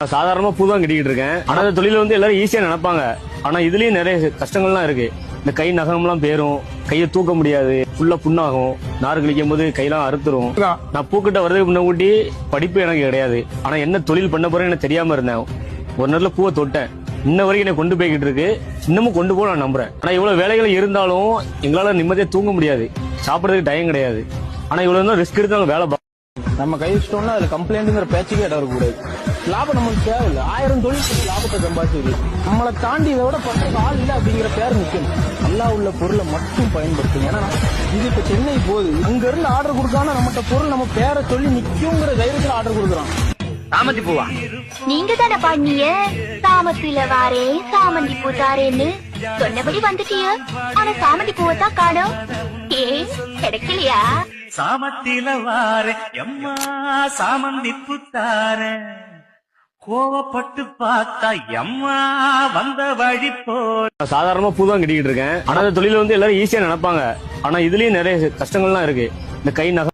சாதாரணமா பூ தான் கட்டிக்கிட்டு இருக்கேன். ஆனா இந்த தொழில வந்து எல்லாரும் ஈஸியா நினைப்பாங்க. ஆனா இதுலயும் நிறைய கஷ்டங்கள்லாம் இருக்கு. இந்த கை நகம்லாம் பேரும், கையை தூக்க முடியாது, ஃபுல்லா புண்ணாகும், நாறு கழிக்கும் போது கையெல்லாம் அறுத்துரும். நான் பூக்கிட்ட வரதுக்கு முன்ன கூட்டி படிப்பு எனக்கு கிடையாது. ஆனா என்ன தொழில் பண்ண போறேன்னு எனக்கு தெரியாம இருந்தேன். ஒரு நேரத்துல பூவை தொட்டேன். இன்ன வரைக்கும் என்ன கொண்டு போய்கிட்டு இருக்கு. இன்னமும் கொண்டு போக நான் நம்புறேன். ஆனா இவ்வளவு வேலைகள் இருந்தாலும் எங்களால நிம்மதியா தூங்க முடியாது. சாப்பிடறதுக்கு டைம் கிடையாது. ஆனா இவ்வளவு ரிஸ்க் எடுத்து நாங்க வேலை நம்ம கை வச்சிட்டோம்னா அதுல கம்ப்ளைண்ட்ங்கிற பேச்சுக்கே இடம் இருக்கக்கூடாது. லாபம் நமக்கு தேவையில்லை. 1000 தொழில் லாபத்தை சம்பாதிச்சு நம்மளை தாண்டி இதை விட பண்றதுக்கு ஆள் இல்லை அப்படிங்கிற பேர் நிற்கும். நல்லா உள்ள பொருளை மட்டும் பயன்படுத்துங்க. ஏன்னா இது இப்ப சென்னை போகுது, அங்க இருந்து ஆர்டர் கொடுக்காம நம்மகிட்ட பொருள் நம்ம பேரை சொல்லி நிக்குங்கிற தைரியத்துல ஆர்டர் கொடுக்குறோம். சாமந்தி பூவா நீங்க தானே பாண்டிய சாமத்தில வாரே சாமந்தி பூ தாரேன்னு சொன்னபடி வந்துட்டிய. ஆனா சாமந்தி பூவை தான் காணோம். ஏன் கிடைக்கலையா? சாமத்தில வார எம்மா சாமந்தி புத்தார கோவப்பட்டு பார்த்தா எம்மா வந்த வழி போ. சாதாரணமா பூ தான் கட்டிக்கிட்டு இருக்கேன். ஆனா இந்த தொழில வந்து எல்லாரும் ஈஸியா நினைப்பாங்க. ஆனா இதுலயும் நிறைய கஷ்டங்கள்லாம் இருக்கு. இந்த கை நகை